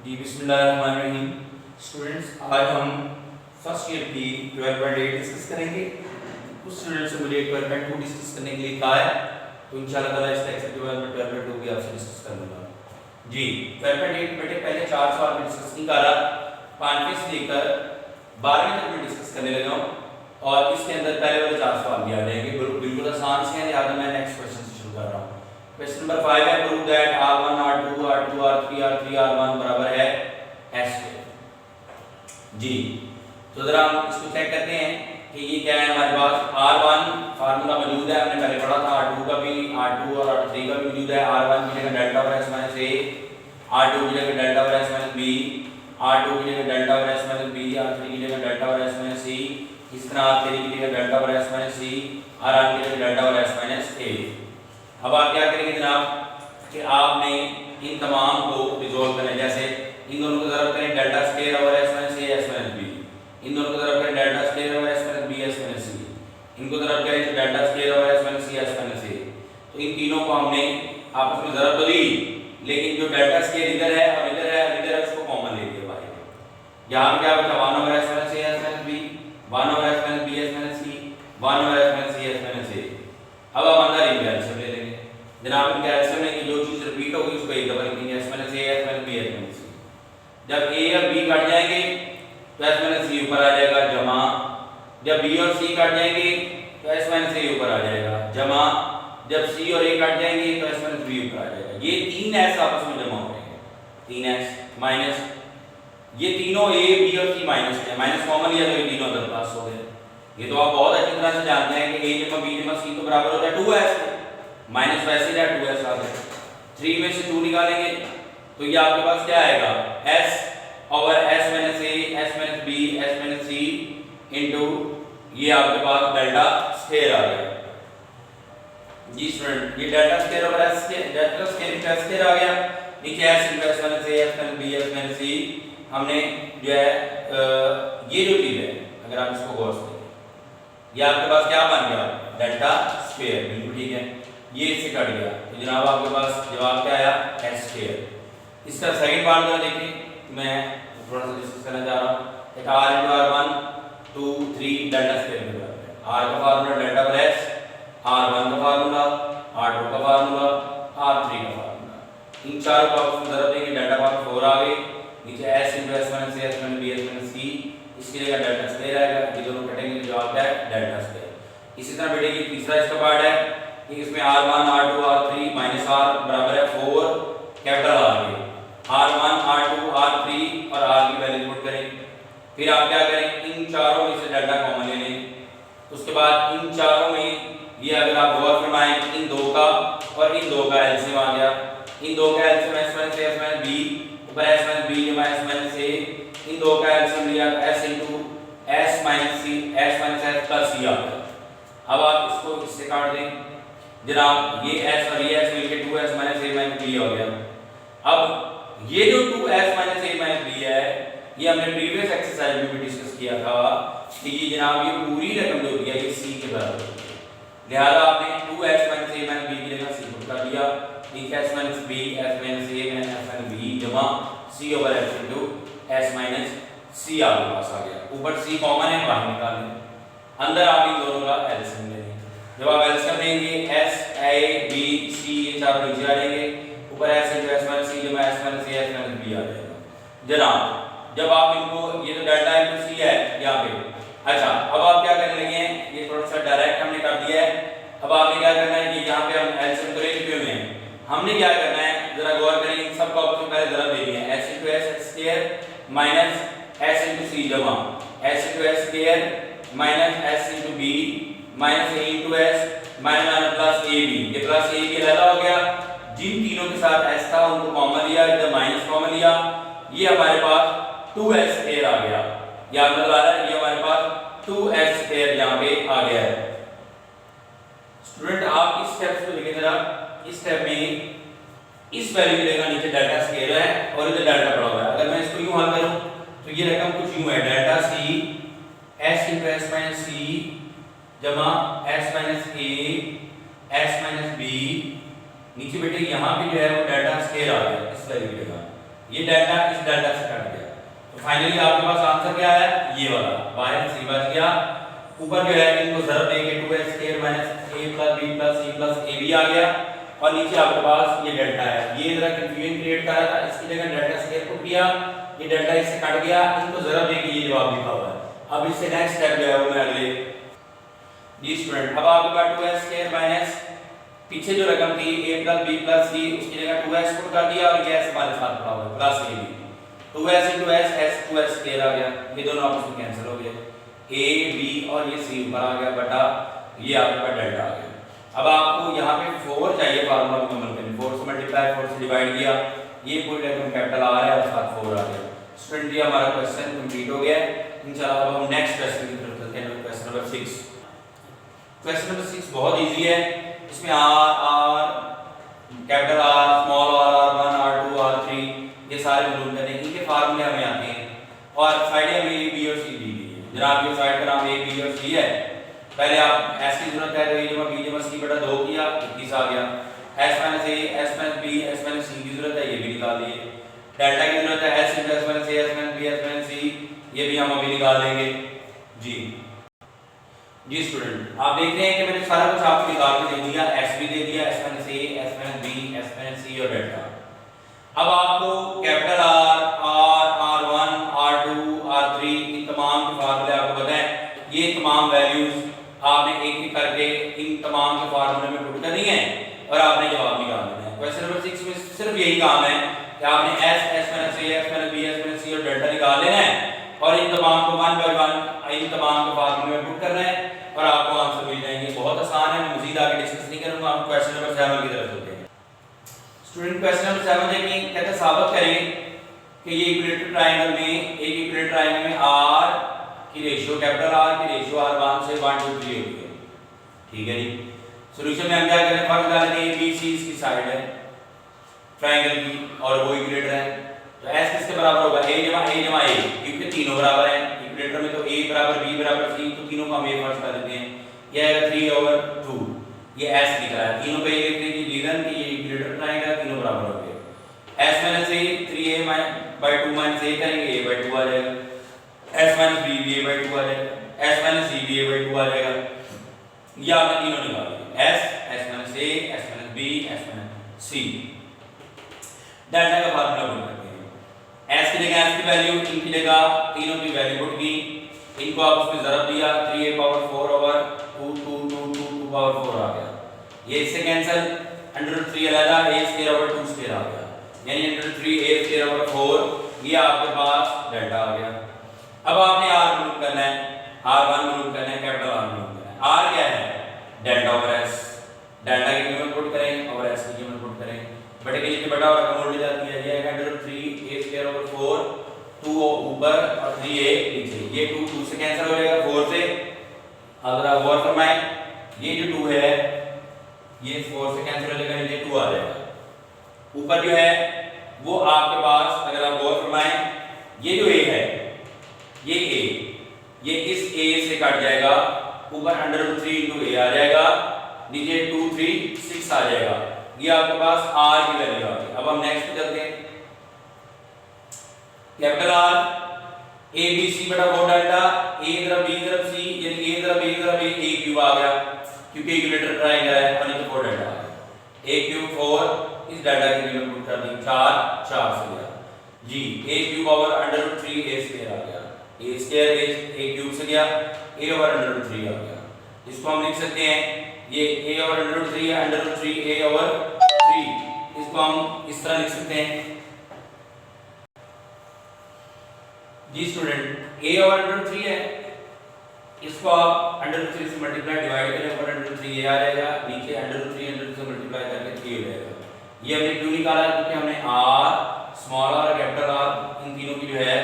जी बिस्मिल्लाहिर्रहमानिर्रहीम। स्टूडेंट्स, आज हम फर्स्ट ईयर की 12.8 डिस्कस करेंगे। कुछ स्टूडेंट्स से मुझे 12.2 डिस्कस करने के लिए कहा है, तो इंशाल्लाह ताला इसका एक्सेप्टेबल में 12.2 भी आपसे डिस्कस कर लूँगा। जी 12.8 बेटे पहले 4 सवाल में डिस्कस नहीं करा, 5वें से लेकर 12वें तक में डिस्कस करने लगा हूँ और इसके अंदर पहले वाले 4 सवाल भी आ जाएंगे, बिल्कुल आसान से हैं। लिहाजा मैं नेक्स्ट क्वेश्चन से शुरू कर रहा हूँ। क्वेश्चन नंबर 5 है, prove that R1 R2 R2 R3 R3 R1 बराबर है S के। जी तो जरा हम इसको चेक करते हैं कि ये क्या है। हमारे पास R1 फार्मूला मौजूद है, हमने पहले पढ़ा था। R2 का भी, R2 और R3 का भी मौजूद है। R1 की जगह डेल्टा और S माइनस A, R2 की जगह डेल्टा और S माइनस B, R2 की जगह डेल्टा और S माइनस B, R3 की जगह डेल्टा और S माइनस C, इस तरह R3 की जगह डेल्टा और S माइनस C, R1 की जगह डेल्टा और S माइनस A। अब आप क्या करेंगे जनाब कि आपने इन तमाम को रिजॉल्व करना है। जैसे इन दोनों को ज़रूरत करें delta square over S minus A S minus B, इन दोनों को ज़रूरत करें delta square over S minus B S minus C, इनको ज़रूरत करें तो delta square over S minus C S minus A। तो इन तीनों को हमने आपस में ज़रूरत तो दी, लेकिन जो डेल्टा स्क्वायर इधर है और इधर है और इधर है, उसको कॉमन ले लिया बाहर। यहाँ क्या बचा 1 over S minus A S minus B, 1 over S minus B S minus C, 1 over S minus C S minus A। अब आप अंदर इनका एल्सियम ले लेंगे जनाब। इनका एल्सियम में जो चीज रिपीट होगी उसको एक दफा लिखेंगे S minus A S minus B S minus C। जब A और B कट जाएंगे तो S माइनस C ऊपर आ जाएगा जमा, जब B और C कट जाएंगे तो S माइनस A ऊपर आ जाएगा जमा, जब C और A कट जाएंगे तो S माइनस B ऊपर आ जाएगा। ये तीन S आपस में जमा हो जाएंगे, 3S माइनस ये तीनों A B और C माइनस है, माइनस कॉमन लिया तो ये तीनों अंदर प्लस हो गए। ये तो आप बहुत अच्छी तरह से जानते हैं कि A जमा B जमा C तो बराबर होता है 2S, माइनस वैसे ही 2S आ गया। 3 में से 2 निकालेंगे तो ये आपके पास क्या आएगा S over S minus A S minus B S minus C into ये आपके पास डेल्टा स्क्वायर आ गया। जी स्टूडेंट, ये डेल्टा स्क्वायर ओवर S के डेल्टा स्क्वायर आ गया। नीचे S into S minus A S minus B S minus C हमने जो है ये जो चीज है, अगर आप इसको गौर से देखें, ये आपके पास क्या बन गया डेल्टा स्क्वायर। बिल्कुल ठीक है, ये इससे कट गया तो जनाब आपके पास जवाब क्या आया S स्क्वायर। इसका सेकंड पार्ट जो देखिए मैं थोड़ा सा डिस्कस करना चाह रहा हूँ। एक R into R1 2 3 delta square में बराबर है। R का फार्मूला डेल्टा पर S, R1 का फार्मूला, R2 का फार्मूला, R3 का फार्मूला, इन चारों को आप जरूरत देंगे डेल्टा पावर 4 आ गई। नीचे S into S minus A S minus B S minus C, इसकी जगह डेल्टा स्क्वायर आएगा। ये दोनों कटेंगे तो जवाब क्या है डेल्टा स्क्वायर। इसी तरह बेटे ये तीसरा इसका पार्ट है कि इसमें R1 R2 R3 minus R बराबर है 4 कैपिटल R के। R1 R2 R3 और R की वैल्यू पुट करें, फिर आप क्या करें इन चारों में से डेल्टा कॉमन ले लें। उसके बाद इन चारों में ये अगर आप गौर फरमाएं इन दो का और इन दो का एलसीएम आ गया। इन दो का LCM S minus A S minus B ऊपर S माइनस B जमा S माइनस A, इन दो का एलसीएम लिया S into S minus C S minus S plus C आ गया। अब आप इसको इससे काट दें जनाब, ये S और ये S मिलके 2S minus A minus B हो गया। अब ये जो 2S minus A minus B है, ये हमने प्रीवियस एक्सरसाइज में भी डिस्कस किया था कि ये जनाब ये पूरी रकम जो होती है ये C के बराबर होती है। लिहाजा आपने 2S minus A minus B की जगह C पुट कर दिया। S minus B S minus A minus S minus B जमा C over S into S minus C आपके पास आ गया। ऊपर C कॉमन है, बाहर निकाल लें, अंदर आप इन दोनों का एलसीएम लेंगे। जब आप एलसीएम लेंगे S A B C ये चारों नीचे आ जाएंगे, ऊपर S into S minus C जमा S minus A S minus B आ जाएगा। जनाब जब आप इनको, ये तो डेल्टा इनटू C है यहाँ पे। अच्छा अब आप क्या करने लगे हैं, ये थोड़ा सा डायरेक्ट हमने कर दिया है। अब आपने क्या करना है कि यहाँ पे हम एलसीएम तो ले चुके हुए हैं, हमने क्या करना है जरा गौर करें, इन सब को आपको पहले जरा दे दिया है S into S square minus S into C जमा S into S square minus S into B minus A into S minus plus AB। ये प्लस AB अलग हो गया, जिन तीनों के साथ S था उनको कॉमन लिया, इधर माइनस कॉमन लिया, ये हमारे पास 2S स्क्वायर आ गया। याद नजर आ रहा है, ये हमारे पास 2S स्क्वायर यहाँ पे आ गया है। स्टूडेंट आप इस स्टेप्स को देखें जरा, इस स्टेप में इस वैल्यू की जगह नीचे डेल्टा स्क्वायर है और इधर डेल्टा पड़ा हुआ है। अगर मैं इसको यूं हल करूं तो ये रकम कुछ यूं है delta C S into S minus C जमा S minus A S minus B। नीचे बेटे यहाँ पे जो है वो डेल्टा स्क्वायर आ गया इस वैल्यू की जगह। ये डेल्टा इस डेल्टा से कट गया, तो फाइनली आपके पास आंसर क्या है, ये वाला बाहर सी बच गया। ऊपर जो है इनको ज़रब देके 2x square minus a plus b plus c plus ab आ गया, और नीचे आपके पास ये डेल्टा है। ये जरा कंफ्यूजन क्रिएट कर रहा था, इसकी जगह डेल्टा स्क्वायर को किया, ये डेल्टा इससे कट गया, इनको ज़रब देके ये जवाब लिखा हुआ है। अब इससे नेक्स्ट स्टेप जो है वो मैं अगले जी स्टूडेंट, अब आपके पास 2x स्क्वायर माइनस पीछे जो रकम थी a plus b plus c, उसकी जगह 2x पुट कर दिया, और ये s हमारे साथ पड़ा हुआ है plus ab, 2s into s 2s square आ गया, ये दोनों आपस में कैंसिल हो गए, a b और ये c ऊपर आ गया बटा ये आपके पास डेल्टा आ गया। अब आपको यहाँ पे 4 चाहिए फार्मूला मुकम्मल करने, 4 से मल्टीप्लाई 4 से डिवाइड किया, ये पूरी रकम कैपिटल आ रहा है और साथ 4 आ गया। स्टूडेंट ये हमारा क्वेश्चन कंप्लीट हो गया है। इंशाल्लाह अब हम नेक्स्ट क्वेश्चन की तरफ चलते हैं, क्वेश्चन नंबर 6। क्वेश्चन नंबर 6 बहुत इजी है, इसमें r capital R small r1 r2 r3 ये सारे मालूम करने, इनके फार्मूले हमें आते हैं, और साइड में a b और c दी गई है। जनाब ये साइड का नाम a b और c है, पहले आप s की जरूरत है तो a जमा b जमा c बटा 2 किया, 21 आ गया। s minus a s minus b s minus c की जरूरत है, ये भी निकाल दिए। डेल्टा की जरूरत है s into s minus a s minus b s minus c, ये भी हम अभी निकाल देंगे जी स्टूडेंट, आप देख रहे हैं कि मैंने सारा कुछ आपको निकाल के दे दिया, s भी दे दिया, s minus a s minus b s minus c और डेल्टा। अब आपको capital R R1 R2 R3 इन तमाम के फार्मूले आपको पता है, ये तमाम वैल्यूज आपने एक एक करके इन तमाम के फार्मूले में पुट करनी है और आपने जवाब निकालना है। क्वेश्चन नंबर 6 में सिर्फ यही काम है कि आपने s s minus a s minus b s minus c और डेल्टा निकाल लेना है, और इन तमाम को वन बाय वन इन तमाम के फार्मूले में पुट करना है, और आपको आंसर मिल जाएंगे। बहुत आसान है, मैं मजीद आगे डिस्कस नहीं करूंगा। हम क्वेश्चन नंबर 7 की तरफ चलते हैं। स्टूडेंट क्वेश्चन नंबर 7 देखिए, कहते हैं साबित करें कि ये इक्विलेटरल ट्रायंगल में एक इक्विलेटरल ट्रायंगल में r की रेशियो कैपिटल R की रेशियो r1 से 1 2 3 होती है, ठीक है जी। सॉल्यूशन में हम क्या करें, फर्स्ट डालेंगे a b c इसकी साइड है ट्रायंगल की, और वो इक्विलेटर है, तो s किसके बराबर होगा, a जमा a, क्योंकि तीनों बराबर हैं इक्विलेटर में, तो a बराबर b बराबर c, तो तीनों को हम a फर्स्ट कर देते हैं, ये आएगा 3/2, ये s लिख रहा है, तीनों पे ये लिखते हैं कि रीजन कि ये इक्विलेटर ट्रायंगल तीनों बराबर हो गए। s minus a 3a/2 minus a करेंगे, a/2 आ जाएगा, s माइनस b भी a/2 आ जाएगा, s माइनस c भी a/2 आ जाएगा। ये आपने तीनों निकाल दिए, s minus a s minus b s minus c। Delta का फार्मूला पुट करते हैं, s की जगह s की वैल्यू, इनकी जगह तीनों की वैल्यू पुट की, इनको आप उसमें ज़रब दिया, 3a/4/2 2 2 2 2/4 आ गया, ये इससे कैंसिल, √3 अलग a²/2² आ गया, यानी √3a²/4, ये आपके पास डेल्टा आ गया। अब आपने r मालूम करना है, r1 मालूम करना है, कैपिटल R मालूम करना है। r क्या है, डेल्टा ओवर s, डेल्टा की कीमत पुट करें और s की कीमत पुट करें, बटे के नीचे बटा और रकम उल्टी जाती है, ये आएगा √3a²/4, 2 ऊपर और 3a नीचे, ये 2 2 से कैंसिल हो जाएगा 4 से। अगर आप गौर फरमाएं, ये जो 2 है ये 4 से कैंसिल हो जाएगा, नीचे 2 आ जाएगा, ऊपर जो है वो आपके पास अगर आप गौर फरमाएं, ये जो a है ये a, ये इस a से कट जाएगा, ऊपर √3 into a आ जाएगा, नीचे 2 3 6 आ जाएगा, ये आपके पास r की वैल्यू आ गई। अब हम नेक्स्ट पे चलते हैं, capital R a b c बटा 4 डेल्टा, a ज़रब b ज़रब c, यानी a ज़रब a ज़रब a क्यूब आ गया, क्योंकि इक्विलेटरल ट्रायंगल है, और नीचे 4 डेल्टा आ गया, a क्यूब 4, इस डेल्टा की कीमत पुट कर दी, 4 4 से गया जी, a क्यूब ओवर √3a² आ गया, a² a क्यूब से गया, a ओवर √3 आ गया। इसको हम लिख सकते हैं, ये a ओवर √3 है, √3a ओवर 3, इसको हम इस तरह लिख सकते हैं जी स्टूडेंट, a ओवर √3 है, इसको आप √3 से मल्टीप्लाई डिवाइड करें, ऊपर √3a आ जाएगा, नीचे √3 से मल्टीप्लाई करके 3 हो जाएगा। ये हमने क्यों निकाला, क्योंकि हमने r स्मॉल r और कैपिटल R इन तीनों की जो है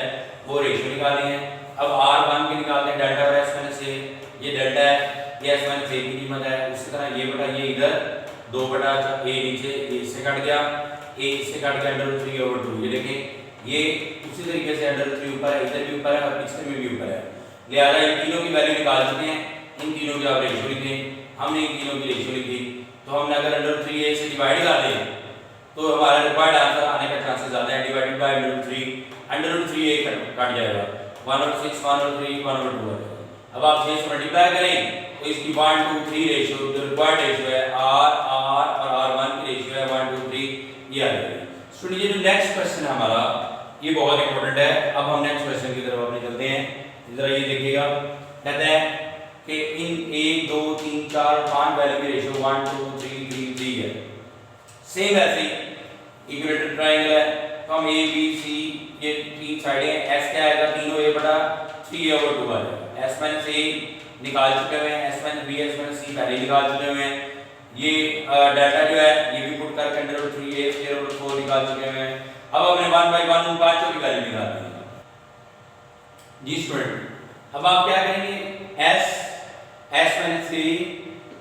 वो रेशियो निकालनी है। अब r1 की निकालते हैं, delta by s minus a, ये डेल्टा है, ये s माइनस a की कीमत है, उसी तरह ये बटा ये इधर 2/a नीचे a से कट गया, a से कट गया √3/2, ये देखें ये उसी तरीके से √3 ऊपर है, इधर भी ऊपर है और पिछले में भी ऊपर है, लिहाजा इन तीनों की वैल्यू निकाल सकते हैं, इन तीनों की आप रेशियो लिखें, हमने इन तीनों की रेशियो लिखी, तो हमने अगर √3a से डिवाइड कर दें तो हमारा रिक्वायर्ड आंसर आने का चांसेस ज़्यादा है। डिवाइडेड बाय √3 एक कट जाएगा, 1/6 1/3 1/2 है। अब आप 6 से मल्टीप्लाई करें तो इसकी 1 to 3 रेशियो जो रिक्वायर्ड रेशियो है R और R1 की रेशियो है 1 to 3 ये आ जाएगी। स्टूडेंट ये जो नेक्स्ट क्वेश्चन है हमारा ये बहुत इंपॉर्टेंट है। अब हम नेक्स्ट क्वेश्चन की तरफ अपने चलते हैं। जरा ये देखिएगा, कहते हैं कि इन 1 2 3 4 5 वैल्यू की रेशियो 1 2 3 3 3 है। सेम ऐसे इक्विलेटरल ट्रायंगल है तो हम ए बी सी ये तीन साइडें हैं, एस क्या आएगा 3/3 आ जाएगा। एस माइनस ए निकाल चुके हुए हैं, S minus B S minus C पहले निकाल चुके हुए हैं। ये डेल्टा जो है ये भी पुट करके √3a √4 निकाल चुके हुए हैं। अब हमने 1/1 उन पांचों की वैल्यू निकालनी है। जी स्टूडेंट अब आप क्या करेंगे, S minus A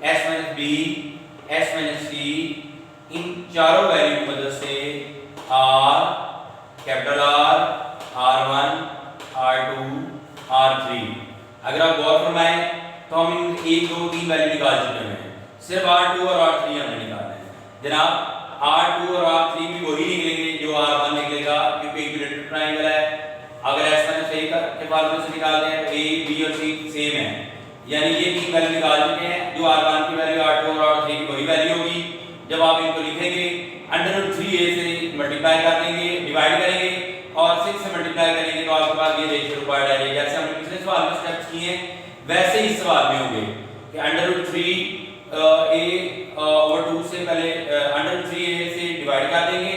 S minus B S minus C इन चारों वैल्यू की मदद से are capital R R1 R2 R3 अगर आप गौर फरमाएं तो हम इन 1 2 3 वैल्यू निकाल चुके हैं, सिर्फ R2 और R3 हमने निकालना है। जनाब R2 और R3 भी वही निकलेंगे जो R1 निकलेगा क्योंकि इक्विलेटरल ट्रायंगल है। अगर एस माइनस ए के फार्मूले से निकालते हैं तो ए बी और सी सेम है, यानी ये तीन वैल्यू निकाल चुके हैं। जो R1 की वैल्यू R2 और R3 की वही वैल्यू होगी। जब आप इनको लिखेंगे √3a से मल्टीप्लाई कर देंगे, डिवाइड करेंगे और 6 से मल्टीप्लाई करेंगे तो आपके पास ये रेशियो रिक्वायर्ड आ जाएगी। जैसे हमने पिछले सवाल में स्टेप्स किए हैं वैसे ही सवाल में होंगे कि √3a/2 से पहले √3a से डिवाइड कर देंगे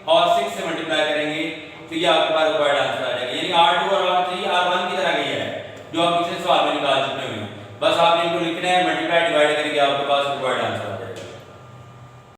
और 6 से मल्टीप्लाई करेंगे तो ये आपके पास रिक्वायर्ड आंसर आ जाएगा। यानी R2 और R3 R1 की तरह ही है जो आप पिछले सवाल में निकाल चुके हैं। बस आपने इनको लिखना है, मल्टीप्लाई डिवाइड करके आपके पास रिक्वायर्ड आंसर